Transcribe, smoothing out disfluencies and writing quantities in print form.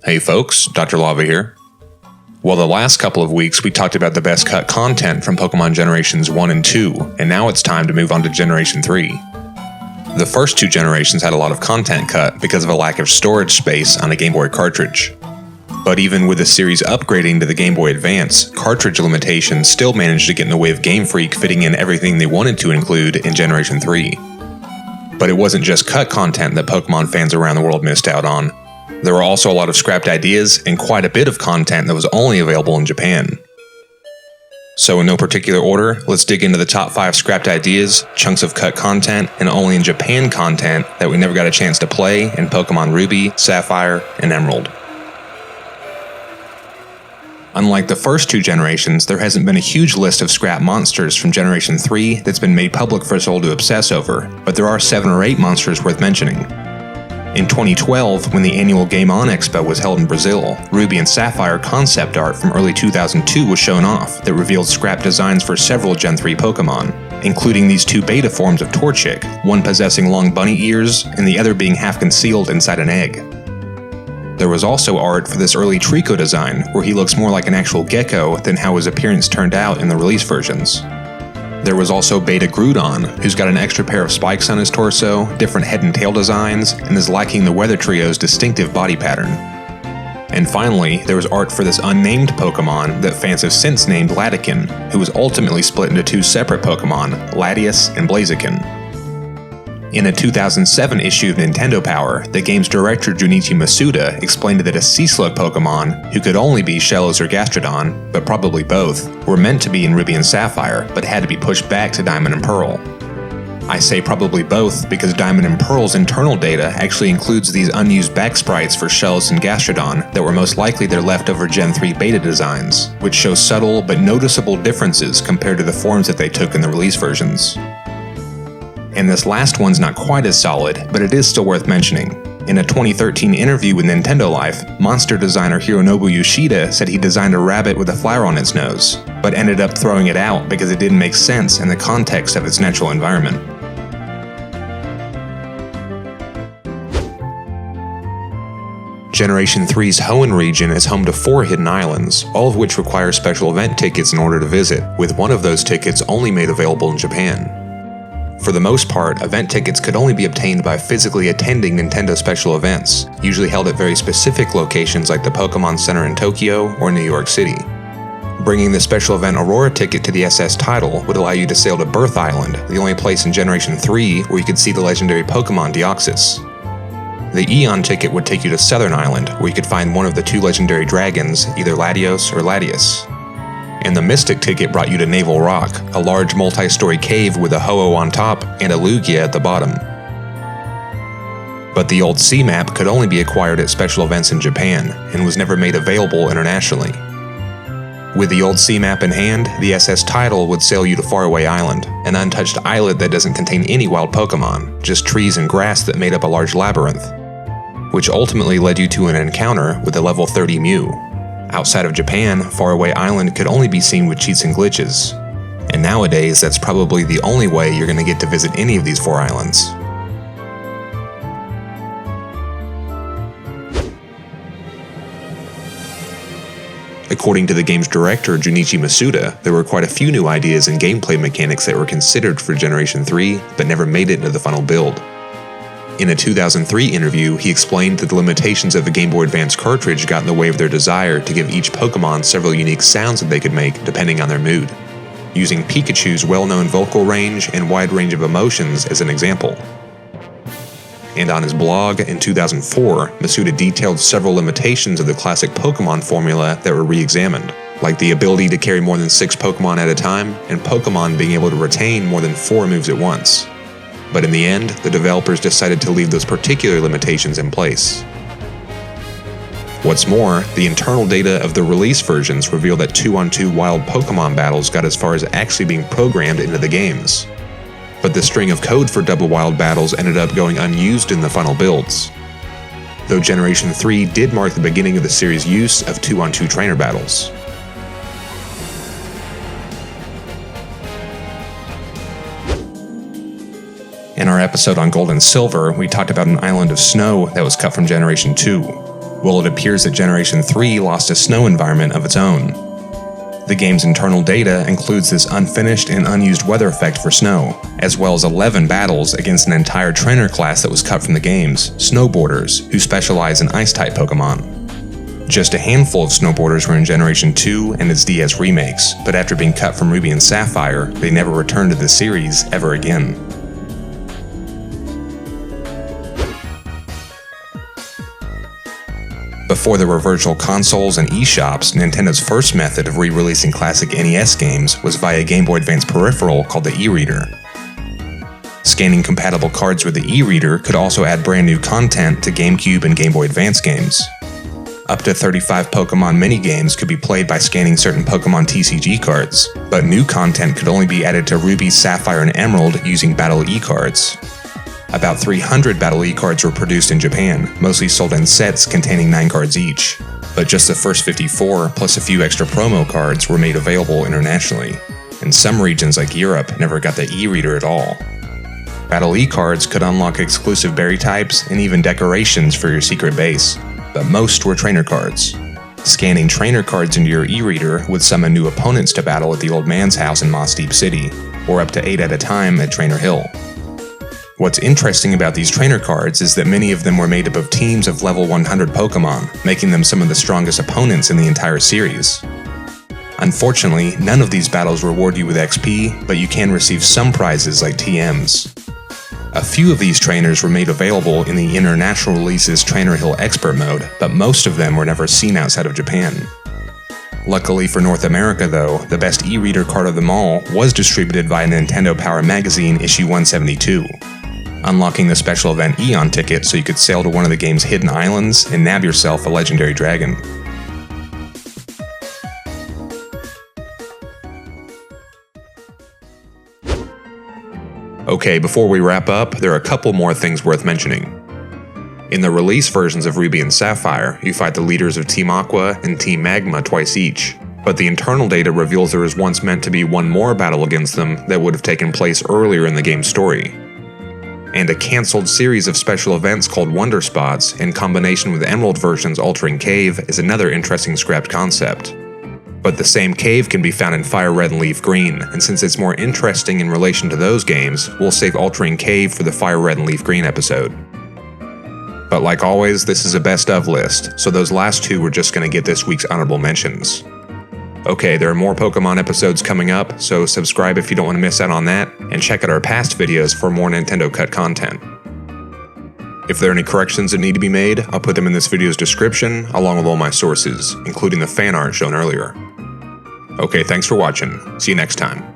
Hey folks, Dr. Lava here. Well, the last couple of weeks we talked about the best cut content from Pokemon Generations 1 and 2, and now it's time to move on to Generation 3. The first two generations had a lot of content cut because of a lack of storage space on a Game Boy cartridge. But even with the series upgrading to the Game Boy Advance, cartridge limitations still managed to get in the way of Game Freak fitting in everything they wanted to include in Generation 3. But it wasn't just cut content that Pokemon fans around the world missed out on. There were also a lot of scrapped ideas and quite a bit of content that was only available in Japan. So in no particular order, let's dig into the top 5 scrapped ideas, chunks of cut content, and only in Japan content that we never got a chance to play in Pokemon Ruby, Sapphire, and Emerald. Unlike the first two generations, there hasn't been a huge list of scrap monsters from Generation 3 that's been made public for us all to obsess over, but there are 7 or 8 monsters worth mentioning. In 2012, when the annual Game On Expo was held in Brazil, Ruby and Sapphire concept art from early 2002 was shown off that revealed scrap designs for several Gen 3 Pokemon, including these 2 beta forms of Torchic, one possessing long bunny ears and the other being half concealed inside an egg. There was also art for this early Trico design, where he looks more like an actual gecko than how his appearance turned out in the release versions. There was also Beta Groudon, who's got an extra pair of spikes on his torso, different head and tail designs, and is lacking the Weather Trio's distinctive body pattern. And finally, there was art for this unnamed Pokemon that fans have since named Latican, who was ultimately split into 2 separate Pokemon, Latias and Blaziken. In a 2007 issue of Nintendo Power, the game's director Junichi Masuda explained that a Sea Slug Pokemon, who could only be Shellos or Gastrodon, but probably both, were meant to be in Ruby and Sapphire, but had to be pushed back to Diamond and Pearl. I say probably both because Diamond and Pearl's internal data actually includes these unused back sprites for Shellos and Gastrodon that were most likely their leftover Gen 3 beta designs, which show subtle but noticeable differences compared to the forms that they took in the release versions. And this last one's not quite as solid, but it is still worth mentioning. In a 2013 interview with Nintendo Life, monster designer Hironobu Yoshida said he designed a rabbit with a flower on its nose, but ended up throwing it out because it didn't make sense in the context of its natural environment. Generation 3's Hoenn region is home to 4 hidden islands, all of which require special event tickets in order to visit, with one of those tickets only made available in Japan. For the most part, event tickets could only be obtained by physically attending Nintendo special events, usually held at very specific locations like the Pokémon Center in Tokyo or New York City. Bringing the special event Aurora ticket to the SS title would allow you to sail to Birth Island, the only place in Generation 3 where you could see the legendary Pokémon Deoxys. The Eon Ticket would take you to Southern Island, where you could find one of the 2 legendary dragons, either Latios or Latias. And the Mystic Ticket brought you to Naval Rock, a large multi-story cave with a Ho-Oh on top and a Lugia at the bottom. But the old Sea Map could only be acquired at special events in Japan, and was never made available internationally. With the old Sea Map in hand, the SS title would sail you to Faraway Island, an untouched islet that doesn't contain any wild Pokemon, just trees and grass that made up a large labyrinth, which ultimately led you to an encounter with a level 30 Mew. Outside of Japan, Faraway Island could only be seen with cheats and glitches. And nowadays, that's probably the only way you're going to get to visit any of these 4 islands. According to the game's director, Junichi Masuda, there were quite a few new ideas and gameplay mechanics that were considered for Generation 3, but never made it into the final build. In a 2003 interview, he explained that the limitations of the Game Boy Advance cartridge got in the way of their desire to give each Pokemon several unique sounds that they could make depending on their mood, using Pikachu's well-known vocal range and wide range of emotions as an example. And on his blog in 2004, Masuda detailed several limitations of the classic Pokemon formula that were re-examined, like the ability to carry more than 6 Pokemon at a time, and Pokemon being able to retain more than 4 moves at once. But in the end, the developers decided to leave those particular limitations in place. What's more, the internal data of the release versions reveal that 2-on-2 wild Pokemon battles got as far as actually being programmed into the games. But the string of code for double wild battles ended up going unused in the final builds. Though Generation 3 did mark the beginning of the series' use of 2-on-2 trainer battles. In our episode on Gold and Silver, we talked about an island of snow that was cut from Generation 2. Well, it appears that Generation 3 lost a snow environment of its own. The game's internal data includes this unfinished and unused weather effect for snow, as well as 11 battles against an entire trainer class that was cut from the games, Snowboarders, who specialize in Ice-type Pokémon. Just a handful of Snowboarders were in Generation 2 and its DS remakes, but after being cut from Ruby and Sapphire, they never returned to the series ever again. Before there were virtual consoles and eShops, Nintendo's first method of re-releasing classic NES games was via a Game Boy Advance peripheral called the e-reader. Scanning compatible cards with the e-reader could also add brand new content to GameCube and Game Boy Advance games. Up to 35 Pokémon mini-games could be played by scanning certain Pokémon TCG cards, but new content could only be added to Ruby, Sapphire, and Emerald using Battle E cards. About 300 Battle E cards were produced in Japan, mostly sold in sets containing 9 cards each, but just the first 54 plus a few extra promo cards were made available internationally, and some regions like Europe never got the e-reader at all. Battle E cards could unlock exclusive berry types and even decorations for your secret base, but most were trainer cards. Scanning trainer cards into your e-reader would summon new opponents to battle at the old man's house in Moss Deep City, or up to 8 at a time at Trainer Hill. What's interesting about these trainer cards is that many of them were made up of teams of level 100 Pokémon, making them some of the strongest opponents in the entire series. Unfortunately, none of these battles reward you with XP, but you can receive some prizes like TMs. A few of these trainers were made available in the international release's Trainer Hill Expert mode, but most of them were never seen outside of Japan. Luckily for North America though, the best e-reader card of them all was distributed via Nintendo Power Magazine issue 172. Unlocking the special event Eon Ticket so you could sail to one of the game's hidden islands and nab yourself a legendary dragon. Okay, before we wrap up, there are a couple more things worth mentioning. In the release versions of Ruby and Sapphire, you fight the leaders of Team Aqua and Team Magma twice each, but the internal data reveals there was once meant to be one more battle against them that would have taken place earlier in the game's story. And a cancelled series of special events called Wonder Spots, in combination with Emerald version's Altering Cave, is another interesting scrapped concept. But the same cave can be found in Fire Red and Leaf Green, and since it's more interesting in relation to those games, we'll save Altering Cave for the Fire Red and Leaf Green episode. But like always, this is a best of list, so those last two were just going to get this week's honorable mentions. Okay, there are more Pokémon episodes coming up, so subscribe if you don't want to miss out on that, and check out our past videos for more Nintendo Cut content. If there are any corrections that need to be made, I'll put them in this video's description, along with all my sources, including the fan art shown earlier. Okay, thanks for watching. See you next time.